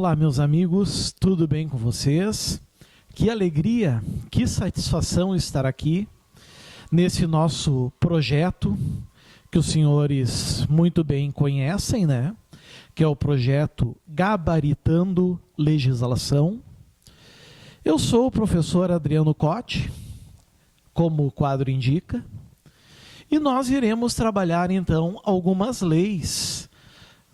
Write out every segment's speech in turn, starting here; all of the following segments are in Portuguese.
Olá, meus amigos, tudo bem com vocês? Que alegria, que satisfação estar aqui nesse nosso projeto que os senhores muito bem conhecem, né? Que é o projeto Gabaritando Legislação. Eu sou o professor Adriano Cotti, como o quadro indica, e nós iremos trabalhar então algumas leis,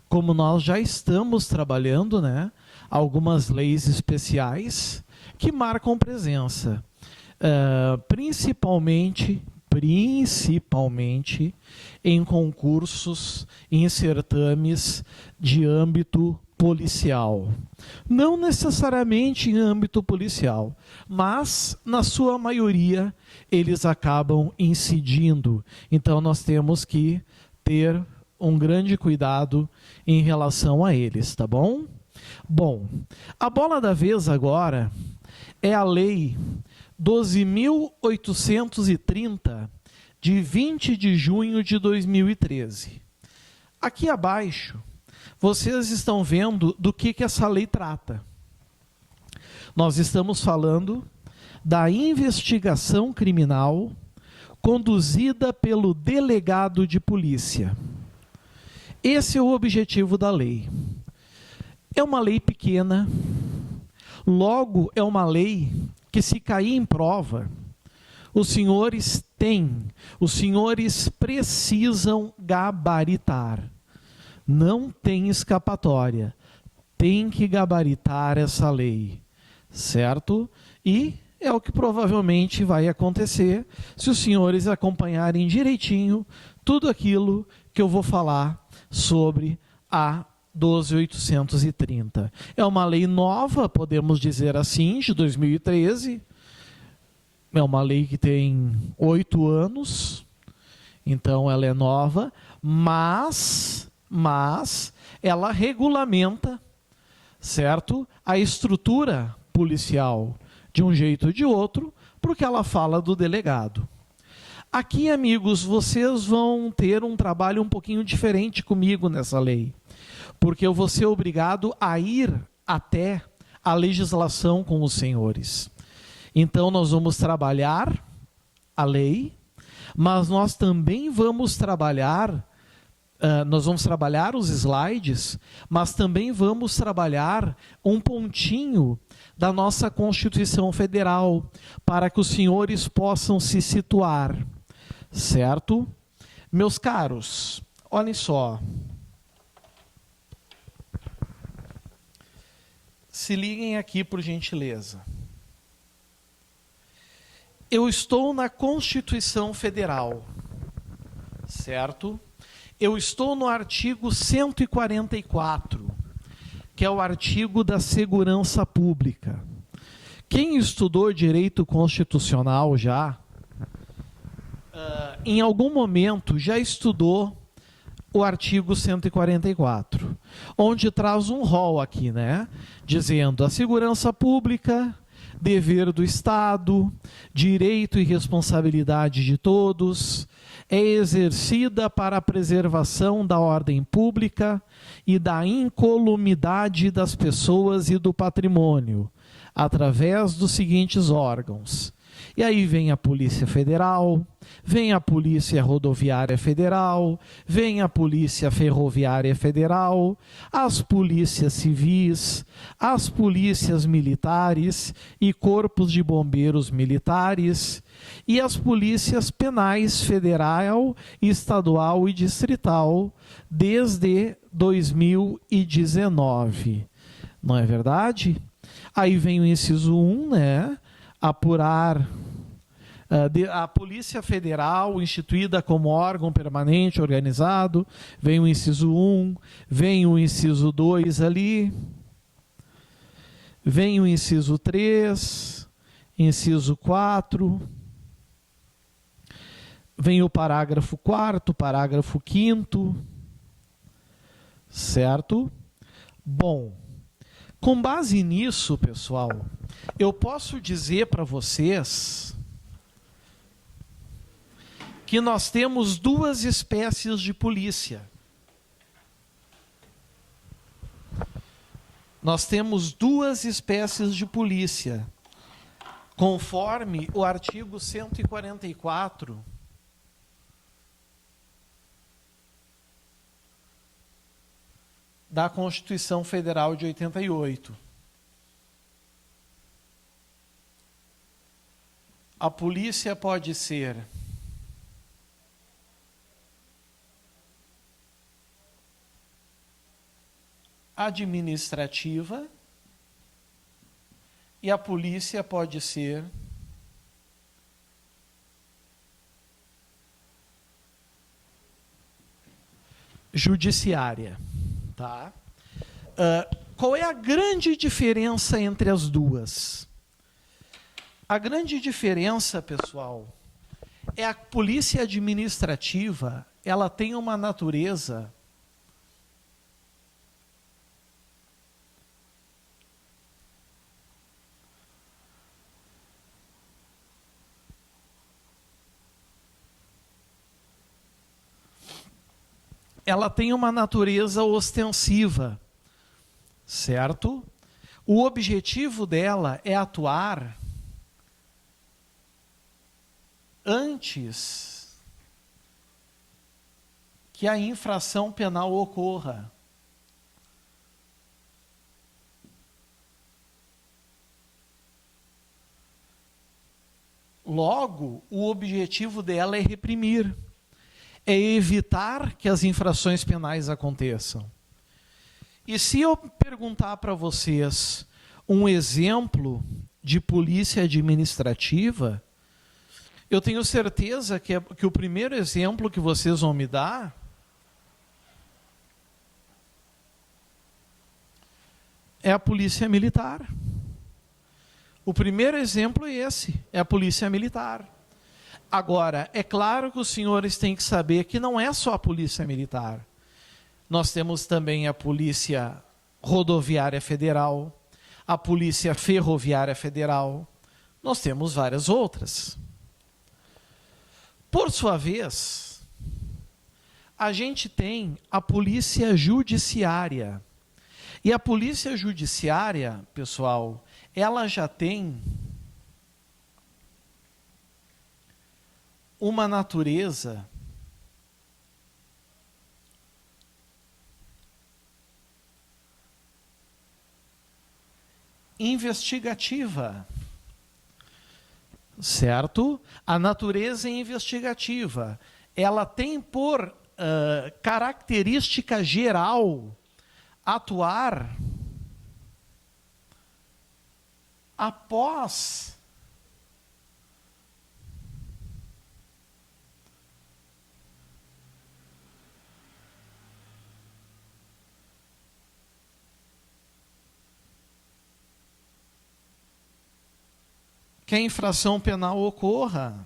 como nós já estamos trabalhando, né? Algumas leis especiais que marcam presença, principalmente em concursos, em certames de âmbito policial. Não necessariamente em âmbito policial, mas, na sua maioria, eles acabam incidindo. Então, nós temos que ter um grande cuidado em relação a eles, tá bom? Bom, a bola da vez agora é a Lei 12.830, de 20 de junho de 2013. Aqui abaixo, vocês estão vendo do que essa lei trata. Nós estamos falando da investigação criminal conduzida pelo delegado de polícia. Esse é o objetivo da lei. É uma lei pequena, logo é uma lei que, se cair em prova, os senhores precisam gabaritar. Não tem escapatória. Tem que gabaritar essa lei, certo? E é o que provavelmente vai acontecer se os senhores acompanharem direitinho tudo aquilo que eu vou falar sobre a 12.830. É uma lei nova, podemos dizer assim, de 2013. É uma lei que tem 8 anos, então ela é nova, mas ela regulamenta, certo? A estrutura policial de um jeito ou de outro, porque ela fala do delegado. Aqui, amigos, vocês vão ter um trabalho um pouquinho diferente comigo nessa lei, porque eu vou ser obrigado a ir até a legislação com os senhores. Então, nós vamos trabalhar a lei, mas nós também vamos trabalhar, os slides, mas também vamos trabalhar um pontinho da nossa Constituição Federal, para que os senhores possam se situar, certo? Meus caros, olhem só. Se liguem aqui, por gentileza. Eu estou na Constituição Federal, certo? Eu estou no artigo 144, que é o artigo da segurança pública. Quem estudou direito constitucional já, em algum momento já estudou o artigo 144, onde traz um rol aqui, né? Dizendo a segurança pública, dever do Estado, direito e responsabilidade de todos, é exercida para a preservação da ordem pública e da incolumidade das pessoas e do patrimônio, através dos seguintes órgãos. E aí vem a Polícia Federal, vem a Polícia Rodoviária Federal, vem a Polícia Ferroviária Federal, as polícias civis, as polícias militares e corpos de bombeiros militares, e as polícias penais federal, estadual e distrital, desde 2019. Não é verdade? Aí vem o inciso 1, né? Apurar a Polícia Federal, instituída como órgão permanente organizado, vem o inciso 1, vem o inciso 2 ali, vem o inciso 3, inciso 4, vem o parágrafo 4º, parágrafo 5º, certo? Bom, com base nisso, pessoal, eu posso dizer para vocês que nós temos 2 espécies de polícia. nós temos duas espécies de polícia, conforme o artigo 144 da Constituição Federal de 88. A polícia pode ser administrativa e a polícia pode ser judiciária. Tá? Qual é a grande diferença entre as duas? A grande diferença, pessoal, é a polícia administrativa, ela tem uma natureza ostensiva, certo? O objetivo dela é atuar antes que a infração penal ocorra. Logo, o objetivo dela é reprimir, é evitar que as infrações penais aconteçam. E se eu perguntar para vocês um exemplo de polícia administrativa, eu tenho certeza que o primeiro exemplo que vocês vão me dar é a polícia militar. O primeiro exemplo é esse, é a polícia militar. Agora, é claro que os senhores têm que saber que não é só a polícia militar. Nós temos também a Polícia Rodoviária Federal, a Polícia Ferroviária Federal, nós temos várias outras. Por sua vez, a gente tem a Polícia Judiciária. E a Polícia Judiciária, pessoal, ela já tem uma natureza investigativa, certo? A natureza investigativa, ela tem por característica geral atuar após que a infração penal ocorra.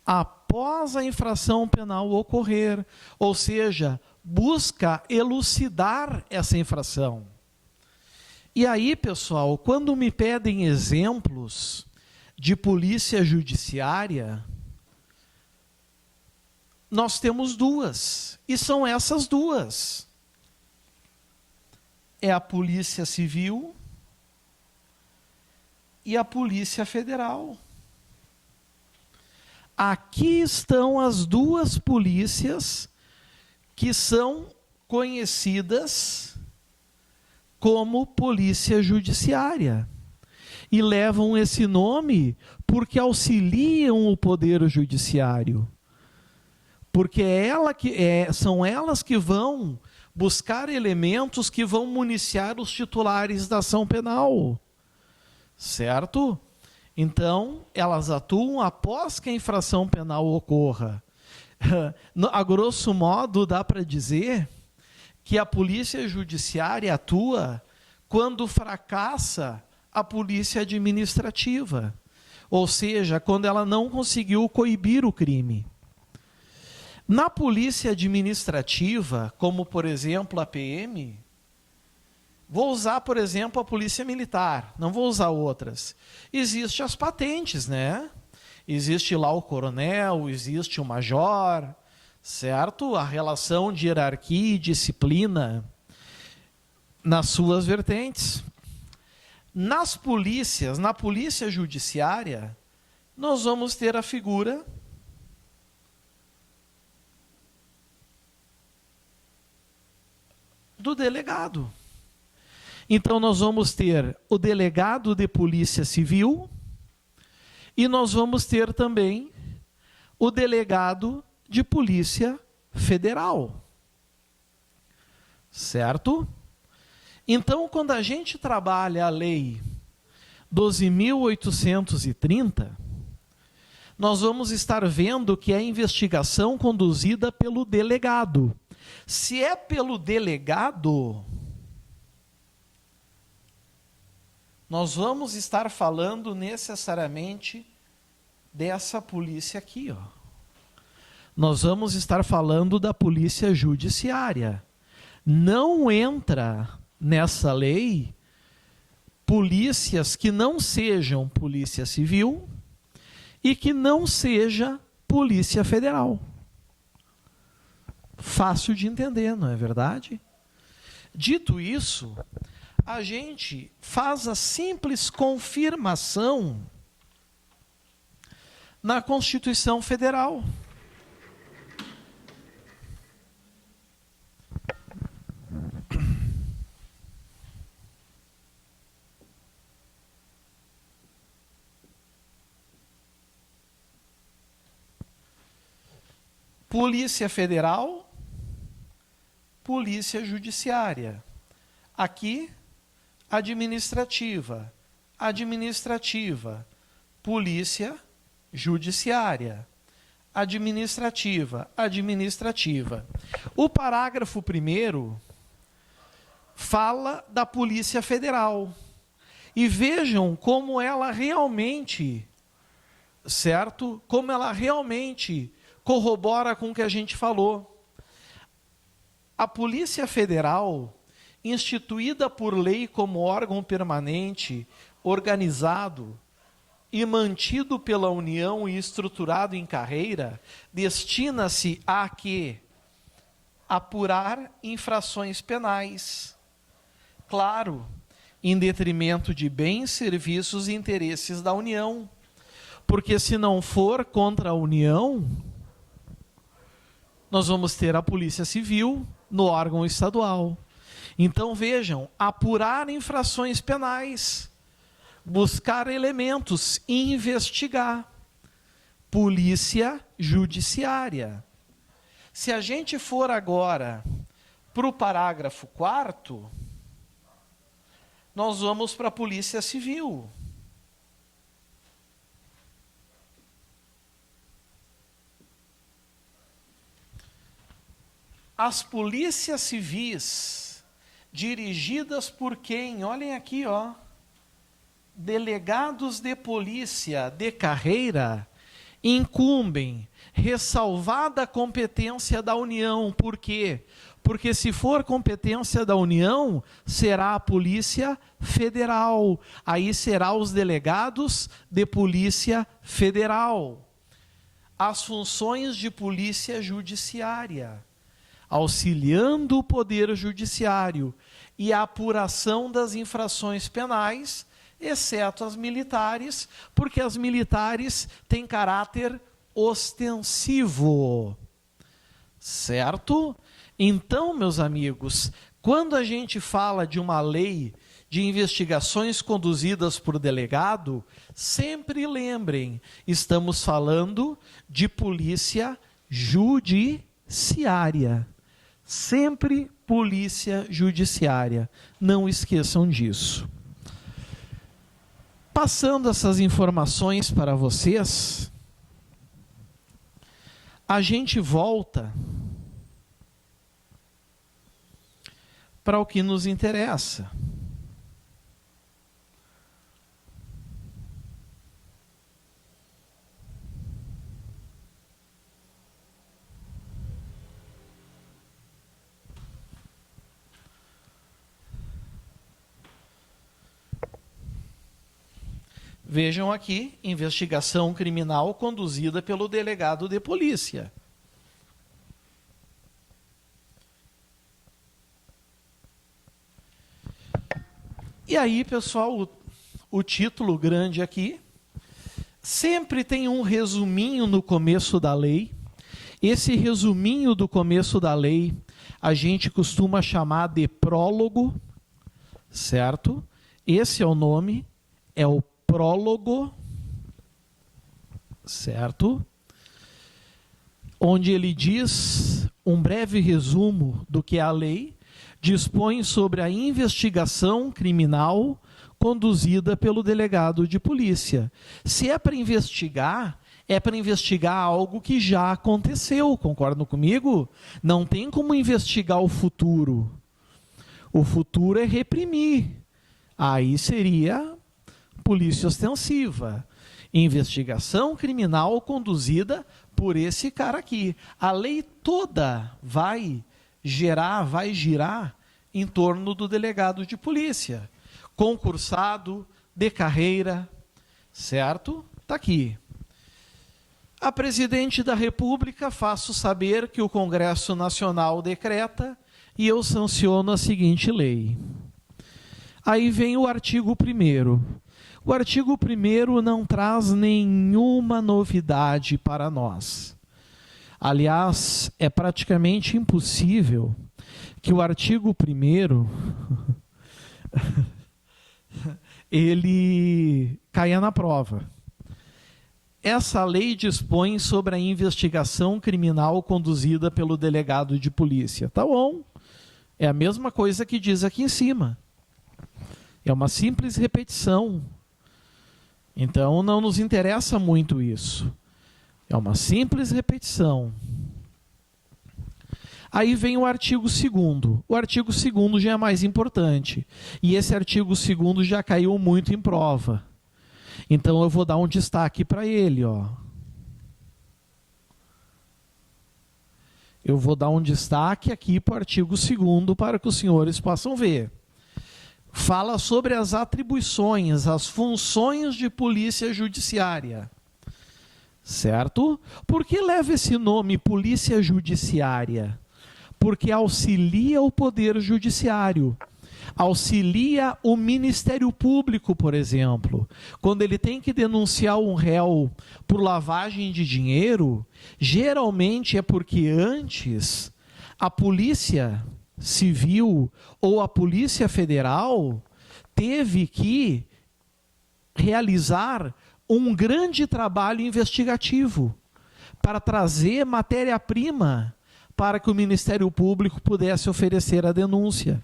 Após a infração penal ocorrer, ou seja, busca elucidar essa infração. E aí, pessoal, quando me pedem exemplos de polícia judiciária, nós temos duas, e são essas duas. É a Polícia Civil e a Polícia Federal. Aqui estão as duas polícias que são conhecidas como Polícia Judiciária. E levam esse nome porque auxiliam o Poder Judiciário. Porque são elas que vão buscar elementos que vão municiar os titulares da ação penal. Certo? Então, elas atuam após que a infração penal ocorra. A grosso modo, dá para dizer que a polícia judiciária atua quando fracassa a polícia administrativa. Ou seja, quando ela não conseguiu coibir o crime. Na polícia administrativa, como por exemplo a PM, vou usar, por exemplo, a polícia militar, não vou usar outras. Existem as patentes, né? Existe lá o coronel, existe o major, certo? A relação de hierarquia e disciplina nas suas vertentes. Nas polícias, na polícia judiciária, nós vamos ter a figura do delegado. Então nós vamos ter o delegado de polícia civil e nós vamos ter também o delegado de polícia federal. Certo? Então, quando a gente trabalha a lei 12.830, nós vamos estar vendo que é a investigação conduzida pelo delegado. Se é pelo delegado, nós vamos estar falando necessariamente dessa polícia aqui, ó. Nós vamos estar falando da polícia judiciária. Não entra nessa lei polícias que não sejam polícia civil e que não seja polícia federal. Fácil de entender, não é verdade? Dito isso, a gente faz a simples confirmação na Constituição Federal. Polícia Federal, Polícia Judiciária. Aqui, administrativa, Polícia Judiciária. Administrativa. O parágrafo 1º fala da Polícia Federal. E vejam como ela realmente, certo? Como ela realmente corrobora com o que a gente falou. A Polícia Federal, instituída por lei como órgão permanente, organizado e mantido pela União e estruturado em carreira, destina-se a quê? Apurar infrações penais. Claro, em detrimento de bens, serviços e interesses da União. Porque se não for contra a União, nós vamos ter a Polícia Civil no órgão estadual. Então vejam, apurar infrações penais, buscar elementos, investigar. Polícia Judiciária. Se a gente for agora para o parágrafo 4º, nós vamos para a Polícia Civil. As polícias civis, dirigidas por quem? Olhem aqui, ó. Delegados de polícia de carreira, incumbem, ressalvada a competência da União. Por quê? Porque se for competência da União, será a Polícia Federal. Aí será os delegados de Polícia Federal. As funções de Polícia Judiciária, auxiliando o Poder Judiciário e a apuração das infrações penais, exceto as militares, porque as militares têm caráter ostensivo. Certo? Então, meus amigos, quando a gente fala de uma lei de investigações conduzidas por delegado, sempre lembrem, estamos falando de polícia judiciária. Sempre polícia judiciária. Não esqueçam disso. Passando essas informações para vocês, a gente volta para o que nos interessa. Vejam aqui, investigação criminal conduzida pelo delegado de polícia. E aí, pessoal, o título grande aqui, sempre tem um resuminho no começo da lei. Esse resuminho do começo da lei, a gente costuma chamar de prólogo, certo? Esse é o nome, é o prólogo, certo? Onde ele diz um breve resumo do que é a lei, dispõe sobre a investigação criminal conduzida pelo delegado de polícia. Se é para investigar, é para investigar algo que já aconteceu, concordam comigo? Não tem como investigar o futuro. O futuro é reprimir. Aí seria polícia ostensiva. Investigação criminal conduzida por esse cara aqui. A lei toda vai girar em torno do delegado de polícia. Concursado, de carreira, certo? Está aqui. A Presidente da República faço saber que o Congresso Nacional decreta e eu sanciono a seguinte lei. Aí vem o artigo 1º. O artigo 1º não traz nenhuma novidade para nós. Aliás, é praticamente impossível que o artigo 1º ele caia na prova. Essa lei dispõe sobre a investigação criminal conduzida pelo delegado de polícia. Tá bom. É a mesma coisa que diz aqui em cima. É uma simples repetição. Então não nos interessa muito isso. É uma simples repetição. Aí vem o artigo 2º. O artigo 2º já é mais importante. E esse artigo 2º já caiu muito em prova. Então eu vou dar um destaque para ele, ó. Eu vou dar um destaque aqui para o artigo 2º para que os senhores possam ver. Fala sobre as atribuições, as funções de polícia judiciária. Certo? Por que leva esse nome polícia judiciária? Porque auxilia o poder judiciário. Auxilia o Ministério Público, por exemplo. Quando ele tem que denunciar um réu por lavagem de dinheiro, geralmente é porque antes a Polícia Civil ou a Polícia Federal teve que realizar um grande trabalho investigativo para trazer matéria-prima para que o Ministério Público pudesse oferecer a denúncia.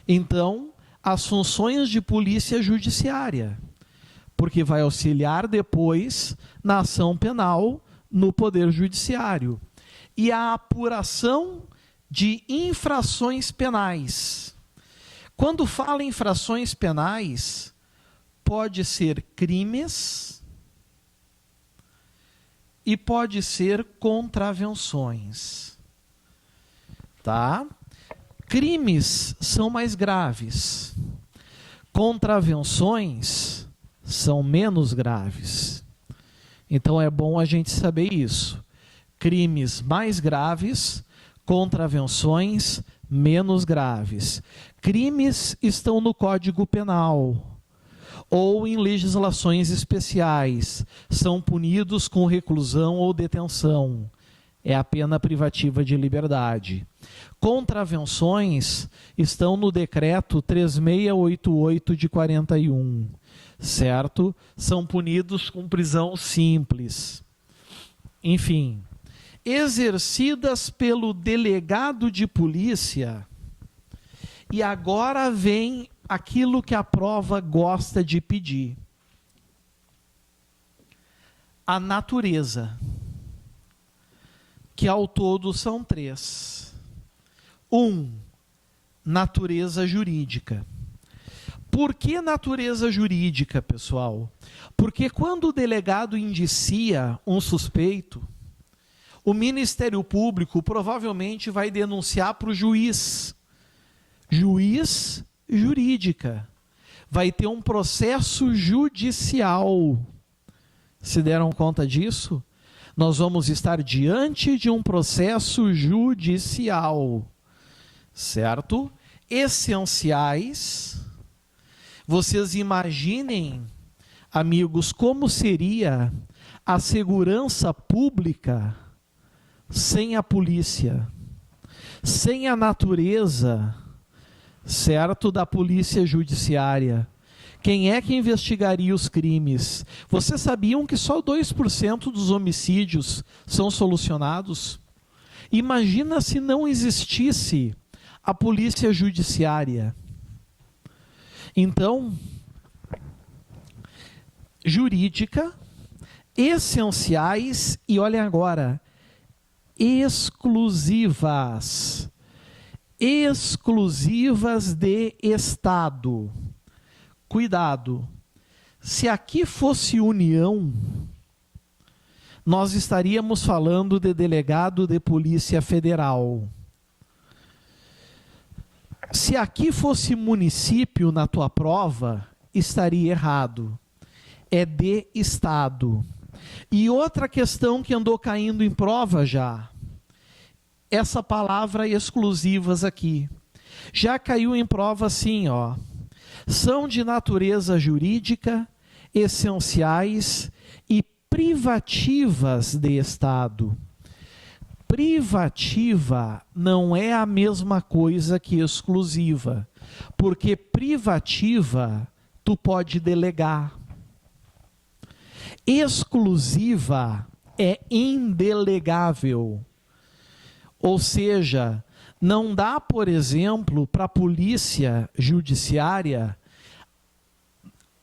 Então, as funções de polícia judiciária, porque vai auxiliar depois na ação penal no Poder Judiciário. E a apuração de infrações penais. Quando fala em infrações penais, pode ser crimes e pode ser contravenções. Tá? Crimes são mais graves. Contravenções são menos graves. Então é bom a gente saber isso. Crimes mais graves, contravenções menos graves. Crimes estão no Código Penal ou em legislações especiais. São punidos com reclusão ou detenção. É a pena privativa de liberdade. Contravenções estão no decreto 3688 de 41, certo? São punidos com prisão simples. Enfim, exercidas pelo delegado de polícia. E agora vem aquilo que a prova gosta de pedir. A natureza. Que ao todo são 3. 1, natureza jurídica. Por que natureza jurídica, pessoal? Porque quando o delegado indicia um suspeito, o Ministério Público provavelmente vai denunciar para o juiz. Juiz jurídica. Vai ter um processo judicial. Se deram conta disso? Nós vamos estar diante de um processo judicial, certo? Essenciais Vocês imaginem, amigos, como seria a segurança pública sem a polícia, sem a natureza, certo, da polícia judiciária. Quem é que investigaria os crimes? Vocês sabiam que só 2% dos homicídios são solucionados? Imagina se não existisse a polícia judiciária. Então, jurídica, essenciais e, olhem agora, exclusivas. Exclusivas de Estado. Cuidado, se aqui fosse União, nós estaríamos falando de delegado de Polícia Federal. Se aqui fosse município na tua prova, estaria errado. É de Estado. E outra questão que andou caindo em prova já, essa palavra exclusivas aqui, já caiu em prova assim, ó. São de natureza jurídica, essenciais e privativas de Estado. Privativa não é a mesma coisa que exclusiva, porque privativa tu pode delegar. Exclusiva é indelegável. Ou seja, não dá, por exemplo, para a polícia judiciária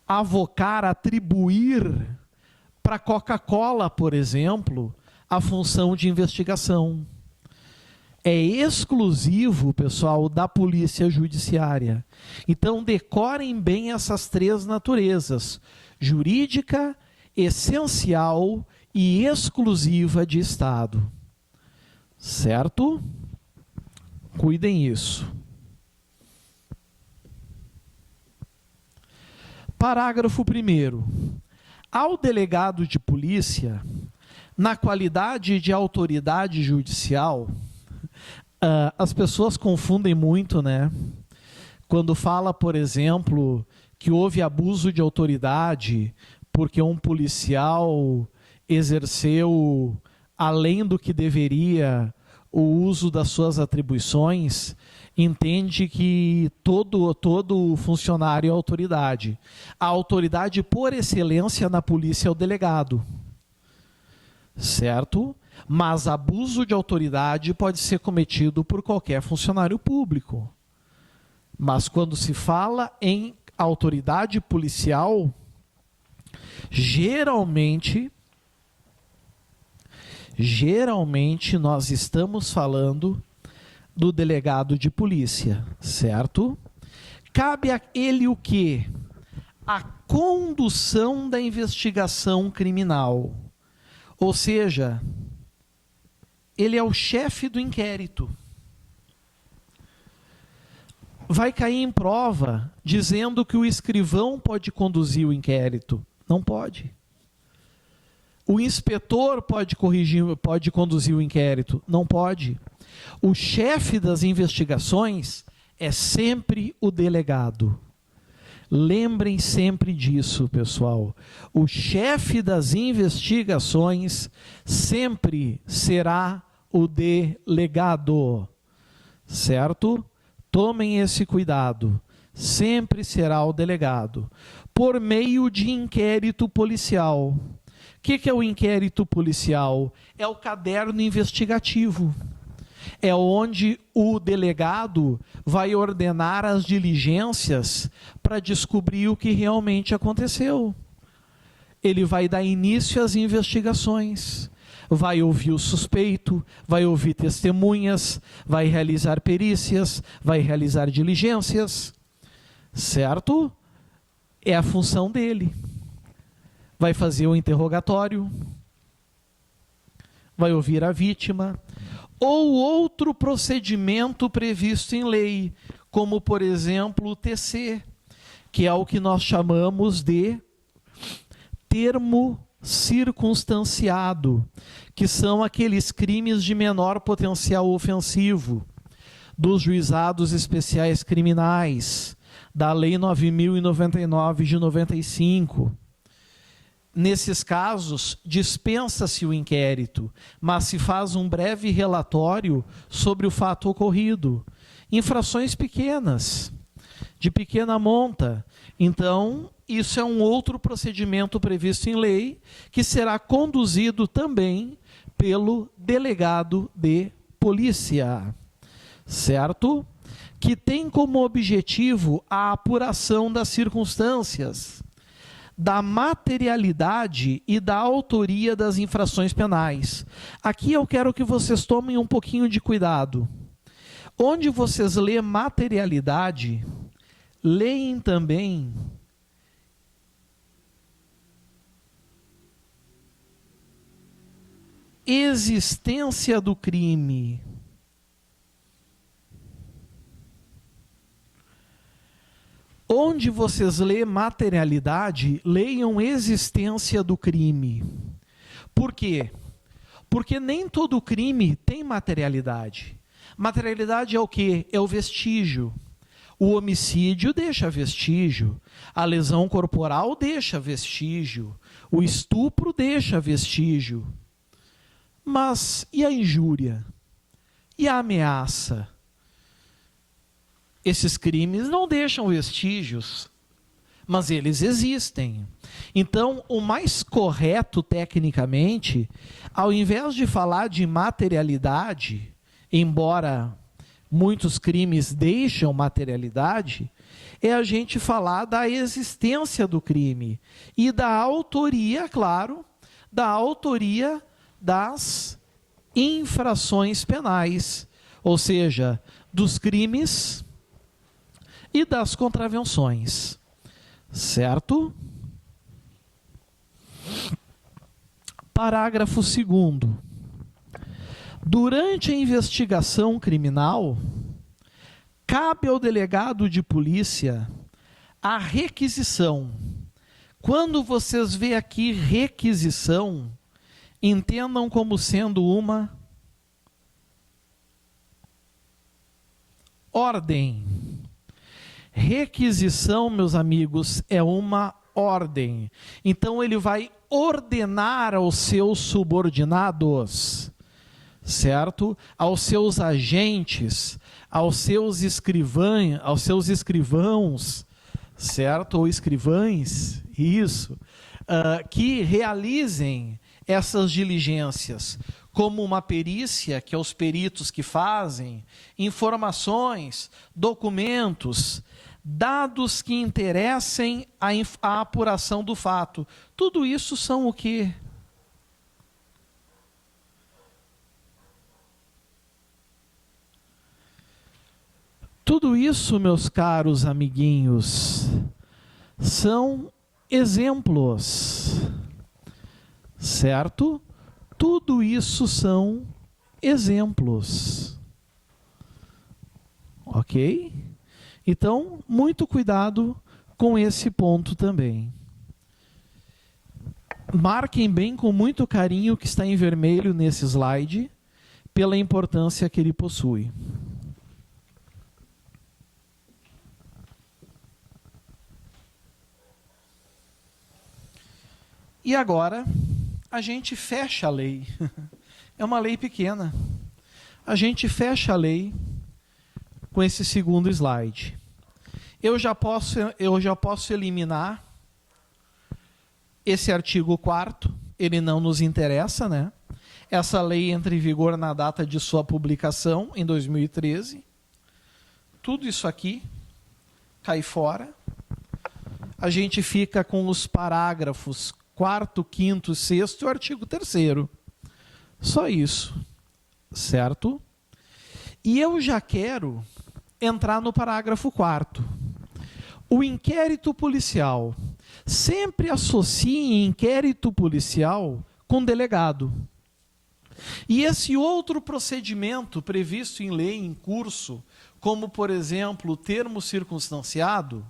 avocar, atribuir para a Coca-Cola, por exemplo, a função de investigação. É exclusivo, pessoal, da polícia judiciária. Então, decorem bem essas três naturezas: jurídica, essencial e exclusiva de Estado. Certo? Cuidem isso. Parágrafo 1º. Ao delegado de polícia, na qualidade de autoridade judicial, as pessoas confundem muito, né? Quando fala, por exemplo, que houve abuso de autoridade porque um policial exerceu, além do que deveria, o uso das suas atribuições, entende que todo funcionário é autoridade. A autoridade por excelência na polícia é o delegado. Certo? Mas abuso de autoridade pode ser cometido por qualquer funcionário público. Mas quando se fala em autoridade policial, geralmente nós estamos falando do delegado de polícia, certo? Cabe a ele o quê? A condução da investigação criminal. Ou seja, ele é o chefe do inquérito. Vai cair em prova dizendo que o escrivão pode conduzir o inquérito. Não pode. O inspetor pode conduzir o inquérito. Não pode. O chefe das investigações é sempre o delegado. Lembrem sempre disso, pessoal. O chefe das investigações sempre será o delegado. Certo? Tomem esse cuidado. Sempre será o delegado. Por meio de inquérito policial. O que é o inquérito policial? É o caderno investigativo. É onde o delegado vai ordenar as diligências para descobrir o que realmente aconteceu. Ele vai dar início às investigações, vai ouvir o suspeito, vai ouvir testemunhas, vai realizar perícias, vai realizar diligências, certo? É a função dele. Vai fazer o interrogatório, vai ouvir a vítima, ou outro procedimento previsto em lei, como, por exemplo, o TC, que é o que nós chamamos de termo circunstanciado, que são aqueles crimes de menor potencial ofensivo, dos juizados especiais criminais, da Lei 9.099 de 95. Nesses casos, dispensa-se o inquérito, mas se faz um breve relatório sobre o fato ocorrido. Infrações pequenas, de pequena monta. Então, isso é um outro procedimento previsto em lei, que será conduzido também pelo delegado de polícia, certo? Que tem como objetivo a apuração das circunstâncias, da materialidade e da autoria das infrações penais. Aqui eu quero que vocês tomem um pouquinho de cuidado. Onde vocês lêem materialidade, leem também existência do crime. Onde vocês lêem materialidade, leiam existência do crime. Por quê? Porque nem todo crime tem materialidade. Materialidade é o quê? É o vestígio. O homicídio deixa vestígio. A lesão corporal deixa vestígio. O estupro deixa vestígio. Mas e a injúria? E a ameaça? Esses crimes não deixam vestígios, mas eles existem. Então, o mais correto tecnicamente, ao invés de falar de materialidade, embora muitos crimes deixam materialidade, é a gente falar da existência do crime e da autoria, claro, da autoria das infrações penais, ou seja, dos crimes e das contravenções, certo? Parágrafo 2º. Durante a investigação criminal, cabe ao delegado de polícia a requisição. Quando vocês veem aqui requisição, entendam como sendo uma ordem. Requisição, meus amigos, é uma ordem. Então ele vai ordenar aos seus subordinados, certo? Aos seus agentes, aos seus escrivãos, certo? Ou escrivães, isso, que realizem essas diligências, como uma perícia, que é os peritos que fazem, informações, documentos, dados que interessem a apuração do fato. Tudo isso são o quê? Tudo isso, meus caros amiguinhos, são exemplos, certo? Tudo isso são exemplos. Ok? Então, muito cuidado com esse ponto também. Marquem bem com muito carinho o que está em vermelho nesse slide, pela importância que ele possui. E agora, a gente fecha a lei. É uma lei pequena. A gente fecha a lei com esse segundo slide. Eu já posso eliminar esse artigo 4º, ele não nos interessa, né? Essa lei entra em vigor na data de sua publicação, em 2013. Tudo isso aqui cai fora. A gente fica com os parágrafos 4º, 5º, 6º e o artigo 3º. Só isso, certo? E eu já quero entrar no parágrafo 4º. O inquérito policial. Sempre associe inquérito policial com delegado. E esse outro procedimento previsto em lei em curso, como, por exemplo, o termo circunstanciado,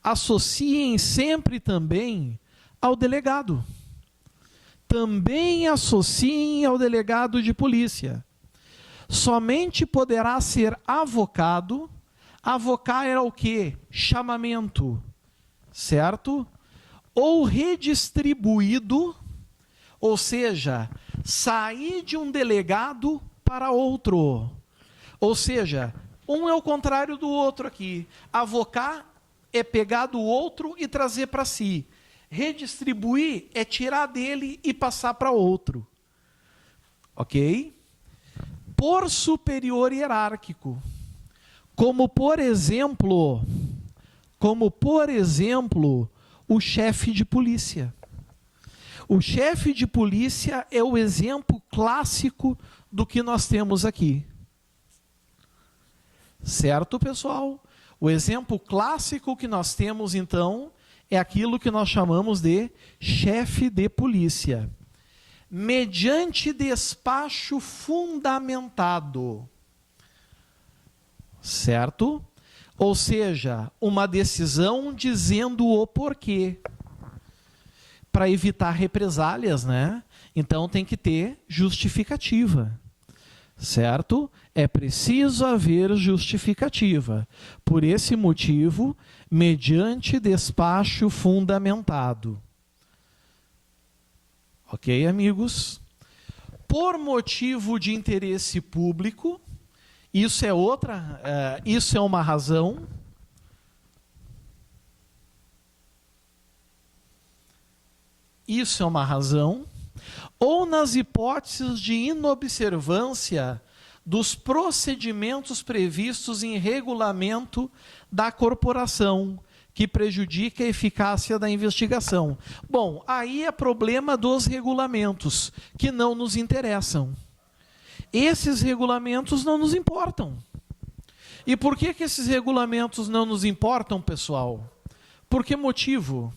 associem sempre também ao delegado. Também associem ao delegado de polícia. Somente poderá ser avocado Avocar era o quê? Chamamento, certo? Ou redistribuído, ou seja, sair de um delegado para outro. Ou seja, um é o contrário do outro aqui. Avocar é pegar do outro e trazer para si. Redistribuir é tirar dele e passar para outro. Ok? Por superior hierárquico. Como por exemplo, o chefe de polícia. O chefe de polícia é o exemplo clássico do que nós temos aqui. Certo, pessoal? O exemplo clássico que nós temos, então, é aquilo que nós chamamos de chefe de polícia. Mediante despacho fundamentado. Certo? Ou seja, uma decisão dizendo o porquê. Para evitar represálias, né? Então tem que ter justificativa. Certo? É preciso haver justificativa. Por esse motivo, mediante despacho fundamentado. Ok, amigos? Por motivo de interesse público, isso é uma razão. Isso é uma razão. Ou nas hipóteses de inobservância dos procedimentos previstos em regulamento da corporação, que prejudica a eficácia da investigação. Bom, aí é problema dos regulamentos, que não nos interessam. Esses regulamentos não nos importam. E por que esses regulamentos não nos importam, pessoal? Por que motivo?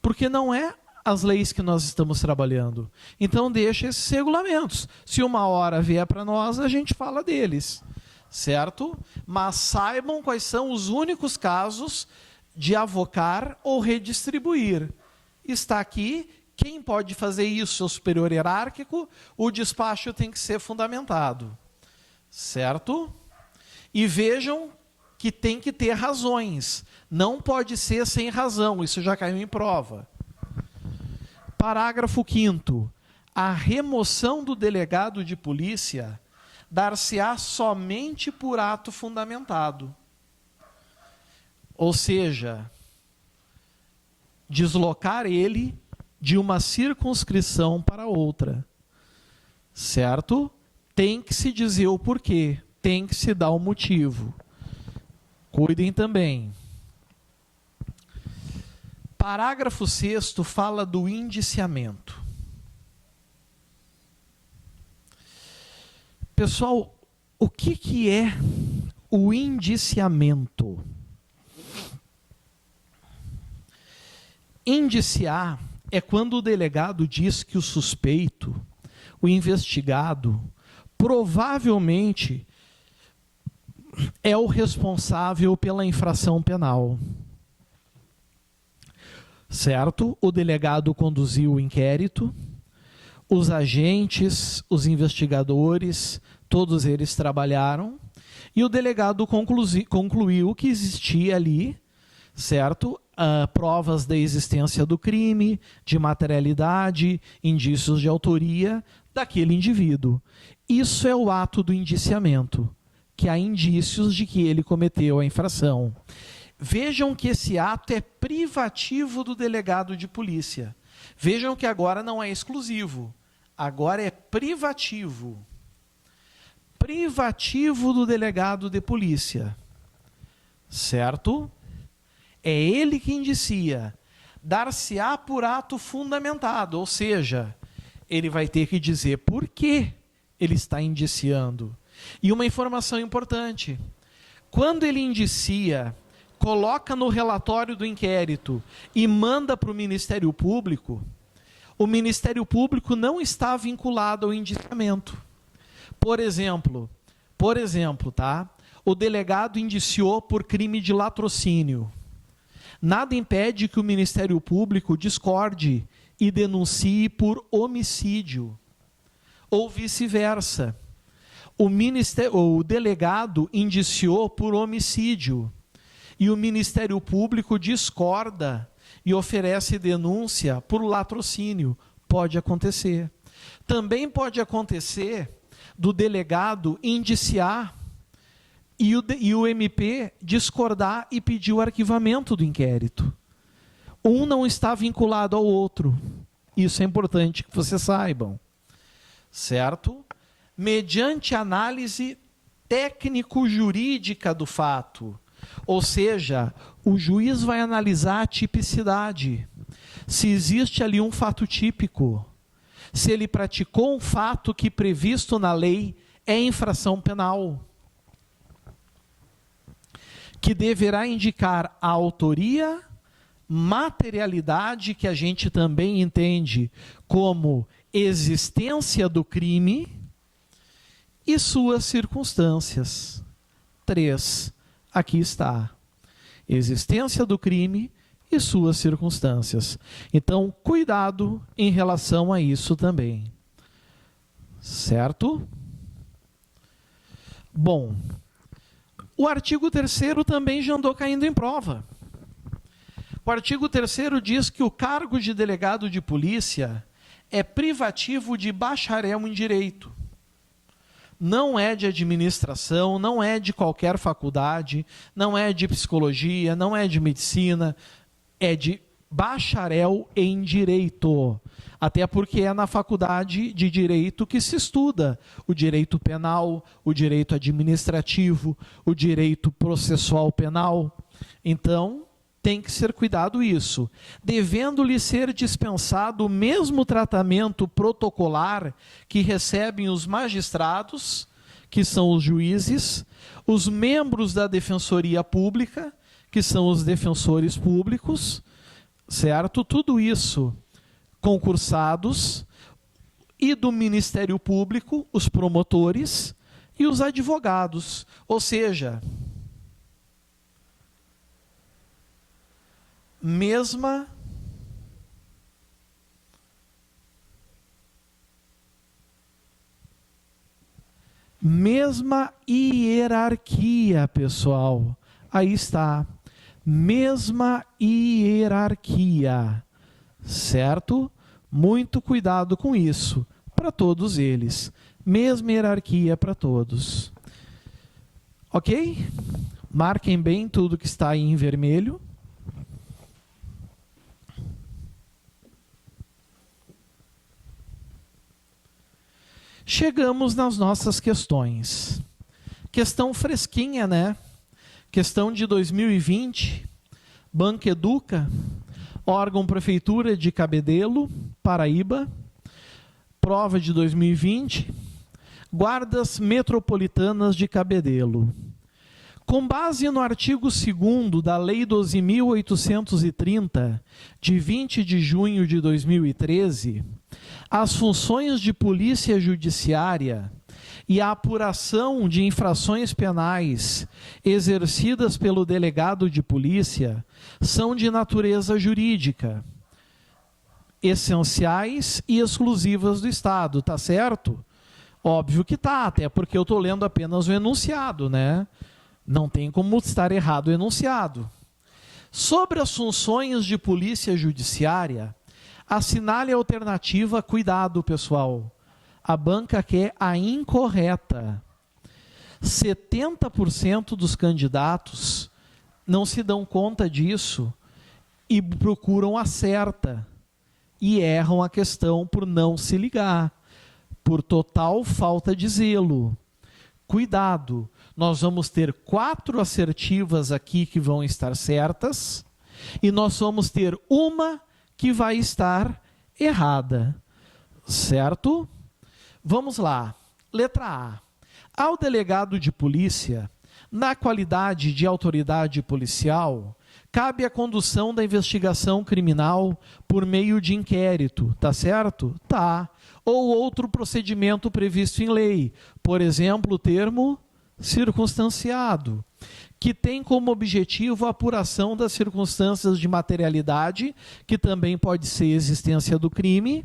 Porque não é as leis que nós estamos trabalhando. Então deixa esses regulamentos. Se uma hora vier para nós, a gente fala deles. Certo? Mas saibam quais são os únicos casos de avocar ou redistribuir. Está aqui, quem pode fazer isso é o superior hierárquico, o despacho tem que ser fundamentado. Certo? E vejam que tem que ter razões. Não pode ser sem razão, isso já caiu em prova. Parágrafo 5º. A remoção do delegado de polícia dar-se-á somente por ato fundamentado. Ou seja, deslocar ele de uma circunscrição para outra. Certo? Tem que se dizer o porquê, tem que se dar o motivo. Cuidem também. Parágrafo 6º fala do indiciamento. Pessoal, o que é o indiciamento? Indiciar é quando o delegado diz que o suspeito, o investigado, provavelmente é o responsável pela infração penal. Certo? O delegado conduziu o inquérito, os agentes, os investigadores, todos eles trabalharam, e o delegado concluiu que existia ali, certo? Provas da existência do crime, de materialidade, indícios de autoria daquele indivíduo. Isso é o ato do indiciamento, que há indícios de que ele cometeu a infração. Vejam que esse ato é privativo do delegado de polícia. Vejam que agora não é exclusivo, agora é privativo. Privativo do delegado de polícia. Certo? É ele que indicia. Dar-se-á por ato fundamentado, ou seja, ele vai ter que dizer por que ele está indiciando. E uma informação importante. Quando ele indicia, coloca no relatório do inquérito e manda para o Ministério Público, o Ministério Público não está vinculado ao indiciamento. Por exemplo, tá? O delegado indiciou por crime de latrocínio. Nada impede que o Ministério Público discorde e denuncie por homicídio, ou vice-versa. o delegado indiciou por homicídio e o Ministério Público discorda e oferece denúncia por latrocínio. Pode acontecer. Também pode acontecer do delegado indiciar e o MP discordar e pedir o arquivamento do inquérito. Um não está vinculado ao outro. Isso é importante que vocês saibam. Certo? Mediante análise técnico-jurídica do fato. Ou seja, o juiz vai analisar a tipicidade. Se existe ali um fato típico. Se ele praticou um fato que previsto na lei é infração penal. Que deverá indicar a autoria, materialidade, que a gente também entende como existência do crime, e suas circunstâncias. 3. Aqui está. Existência do crime e suas circunstâncias. Então, cuidado em relação a isso também. Certo? Bom, o artigo 3º também já andou caindo em prova. O artigo 3º diz que o cargo de delegado de polícia é privativo de bacharel em direito. Não é de administração, não é de qualquer faculdade, não é de psicologia, não é de medicina, é de bacharel em direito. Até porque é na faculdade de direito que se estuda o direito penal, o direito administrativo, o direito processual penal. Então, tem que ser cuidado isso. Devendo-lhe ser dispensado o mesmo tratamento protocolar que recebem os magistrados, que são os juízes, os membros da Defensoria Pública, que são os defensores públicos, certo? Tudo isso concursados, e do Ministério Público, os promotores e os advogados. Ou seja, mesma hierarquia, pessoal. Aí está. Mesma hierarquia. Certo? Muito cuidado com isso. Para todos eles. Mesma hierarquia para todos. Ok? Marquem bem tudo que está aí em vermelho. Chegamos nas nossas questões. Questão fresquinha, né? Questão de 2020. Banca Educa, órgão Prefeitura de Cabedelo, Paraíba. Prova de 2020. Guardas Metropolitanas de Cabedelo. Com base no artigo 2º da Lei 12.830, de 20 de junho de 2013, as funções de polícia judiciária e a apuração de infrações penais exercidas pelo delegado de polícia são de natureza jurídica, essenciais e exclusivas do Estado, tá certo? Óbvio que tá, até porque eu estou lendo apenas o enunciado, né? Não tem como estar errado o enunciado. Sobre as funções de polícia judiciária, assinale a alternativa, cuidado, pessoal. A banca quer a incorreta. 70% dos candidatos não se dão conta disso e procuram a certa. E erram a questão por não se ligar, por total falta de zelo. Cuidado, nós vamos ter 4 assertivas aqui que vão estar certas e nós vamos ter uma que vai estar errada, certo? Vamos lá. Letra A. Ao delegado de polícia, na qualidade de autoridade policial, cabe a condução da investigação criminal por meio de inquérito, tá certo? Tá. Ou outro procedimento previsto em lei, por exemplo, o termo circunstanciado, que tem como objetivo a apuração das circunstâncias de materialidade, que também pode ser existência do crime,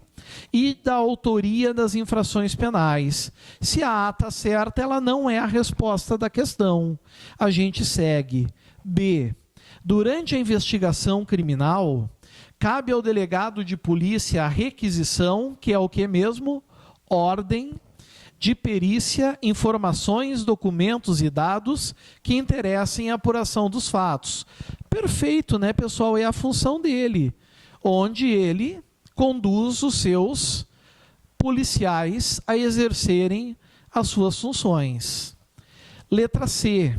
e da autoria das infrações penais. Se a A está certa, ela não é a resposta da questão. A gente segue. B. Durante a investigação criminal, cabe ao delegado de polícia a requisição, que é o que mesmo? Ordem de perícia, informações, documentos e dados que interessem a apuração dos fatos. Perfeito, né, pessoal? É a função dele, onde ele conduz os seus policiais a exercerem as suas funções. Letra C.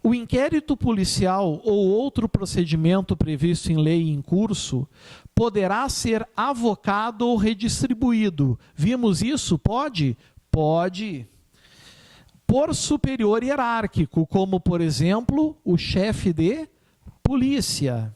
O inquérito policial ou outro procedimento previsto em lei em curso poderá ser avocado ou redistribuído. Vimos isso? Pode? Pode. Por superior hierárquico, como, por exemplo, o chefe de polícia.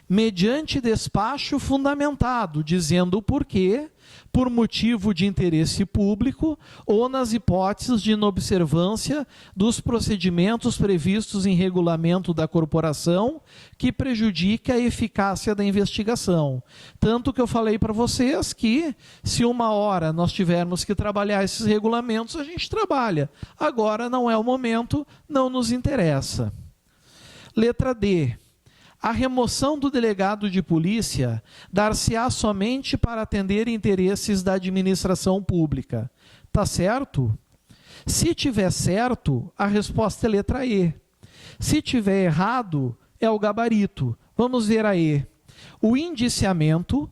Mediante despacho fundamentado, dizendo o porquê, por motivo de interesse público ou nas hipóteses de inobservância dos procedimentos previstos em regulamento da corporação que prejudica a eficácia da investigação. Tanto que eu falei para vocês que, se uma hora nós tivermos que trabalhar esses regulamentos, a gente trabalha. Agora não é o momento, não nos interessa. Letra D. A remoção do delegado de polícia dar-se-á somente para atender interesses da administração pública. Tá certo? Se tiver certo, a resposta é letra E. Se tiver errado, é o gabarito. Vamos ver a E. O indiciamento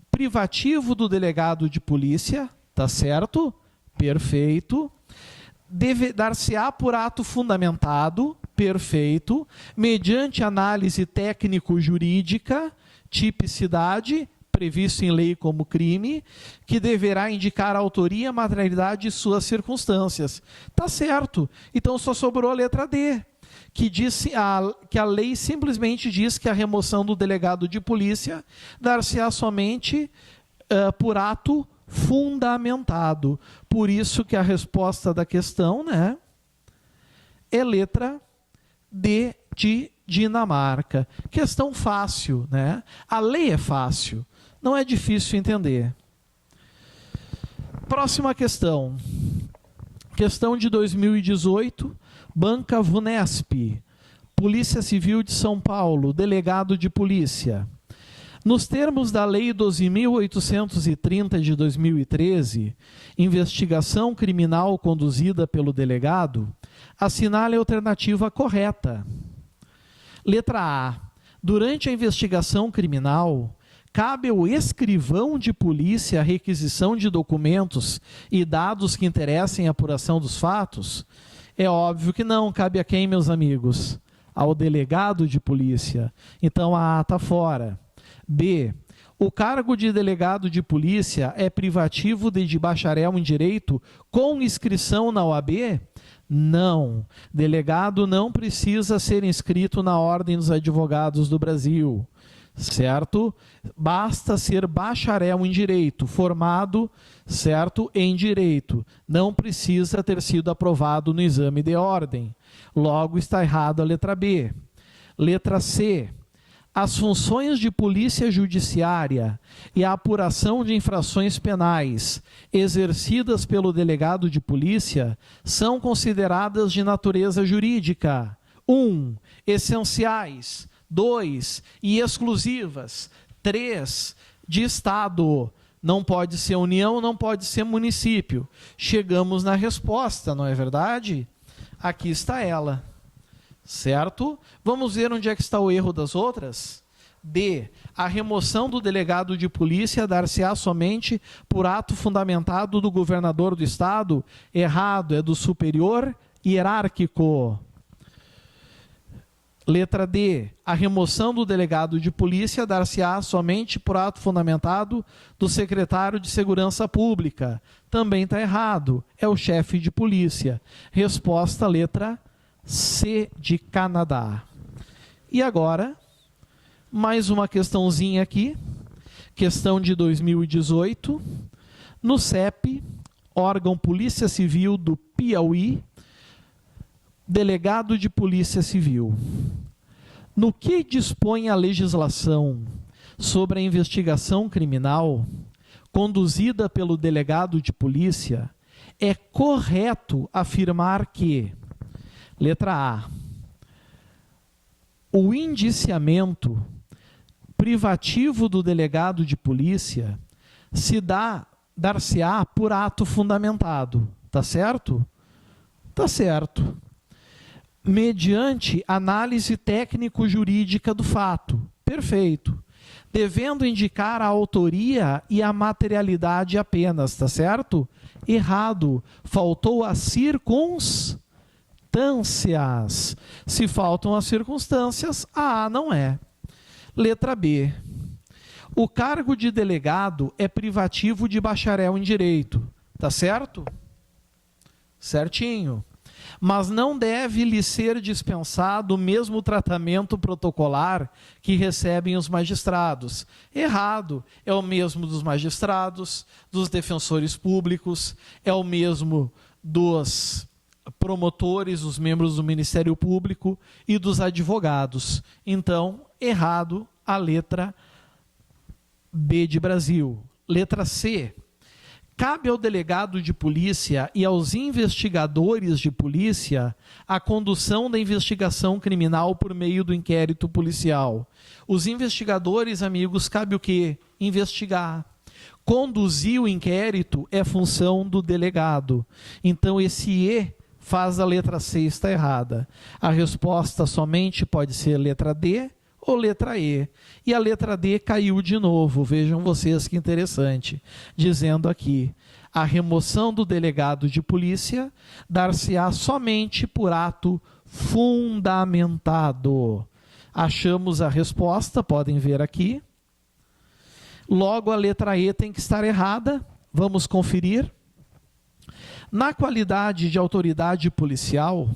privativo do delegado de polícia, tá certo? Perfeito. Dar-se-á por ato fundamentado, perfeito, mediante análise técnico-jurídica, tipicidade, previsto em lei como crime, que deverá indicar a autoria, materialidade e suas circunstâncias. Tá certo. Então só sobrou a letra D, que a lei simplesmente diz que a remoção do delegado de polícia dar-se-á somente por ato fundamentado. Por isso que a resposta da questão, né, é letra D de Dinamarca. Questão fácil, né? A lei é fácil, não é difícil entender. Próxima questão. Questão de 2018, Banca Vunesp, Polícia Civil de São Paulo, delegado de polícia. Nos termos da Lei 12.830 de 2013, investigação criminal conduzida pelo delegado, assinale a alternativa correta. Letra A. Durante a investigação criminal, cabe ao escrivão de polícia a requisição de documentos e dados que interessem a apuração dos fatos? É óbvio que não. Cabe a quem, meus amigos? Ao delegado de polícia. Então a A está fora. B. O cargo de delegado de polícia é privativo de bacharel em direito com inscrição na OAB? Não. Delegado não precisa ser inscrito na Ordem dos Advogados do Brasil, certo? Basta ser bacharel em direito, formado, certo, em direito. Não precisa ter sido aprovado no exame de ordem. Logo está errado a letra B. Letra C. As funções de polícia judiciária e a apuração de infrações penais exercidas pelo delegado de polícia são consideradas de natureza jurídica. 1. Essenciais. 2. E exclusivas. 3. De Estado. Não pode ser União, não pode ser município. Chegamos na resposta, não é verdade? Aqui está ela. Certo? Vamos ver onde é que está o erro das outras? D. A remoção do delegado de polícia dar-se-á somente por ato fundamentado do governador do estado? Errado, é do superior hierárquico. Letra D. A remoção do delegado de polícia dar-se-á somente por ato fundamentado do secretário de Segurança Pública. Também está errado, é o chefe de polícia. Resposta letra C de Canadá. E agora, mais uma questãozinha aqui, questão de 2018, no CEP, órgão Polícia Civil do Piauí, Delegado de Polícia Civil. No que dispõe a legislação sobre a investigação criminal conduzida pelo delegado de polícia, é correto afirmar que, letra A, o indiciamento privativo do delegado de polícia dar-se-á por ato fundamentado. Tá certo? Tá certo. Mediante análise técnico-jurídica do fato. Perfeito. Devendo indicar a autoria e a materialidade apenas, tá certo? Errado. Faltou as circunstâncias. Se faltam as circunstâncias, a não é. Letra B. O cargo de delegado é privativo de bacharel em direito, tá certo? Certinho. Mas não deve lhe ser dispensado o mesmo tratamento protocolar que recebem os magistrados. Errado. É o mesmo dos magistrados, dos defensores públicos, é o mesmo dos promotores, os membros do Ministério Público e dos advogados. Então, errado a letra B de Brasil. Letra C. Cabe ao delegado de polícia e aos investigadores de polícia a condução da investigação criminal por meio do inquérito policial. Os investigadores, amigos, cabe o quê? Investigar. Conduzir o inquérito é função do delegado. Então, esse E faz a letra C está errada. A resposta somente pode ser letra D ou letra E. E a letra D caiu de novo, vejam vocês que interessante, dizendo aqui, a remoção do delegado de polícia dar-se-á somente por ato fundamentado. Achamos a resposta, podem ver aqui. Logo, a letra E tem que estar errada, vamos conferir. Na qualidade de autoridade policial,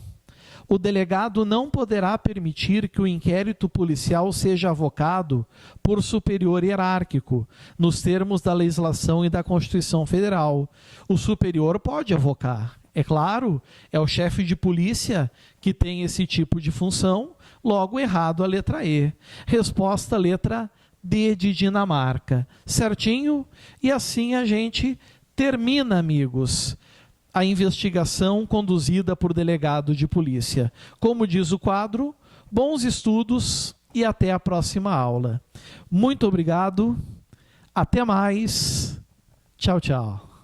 o delegado não poderá permitir que o inquérito policial seja avocado por superior hierárquico, nos termos da legislação e da Constituição Federal. O superior pode avocar, é claro, é o chefe de polícia que tem esse tipo de função, logo errado a letra E. Resposta letra D de Dinamarca. Certinho? E assim a gente termina, amigos, a investigação conduzida por delegado de polícia. Como diz o quadro, bons estudos e até a próxima aula. Muito obrigado, até mais, tchau, tchau.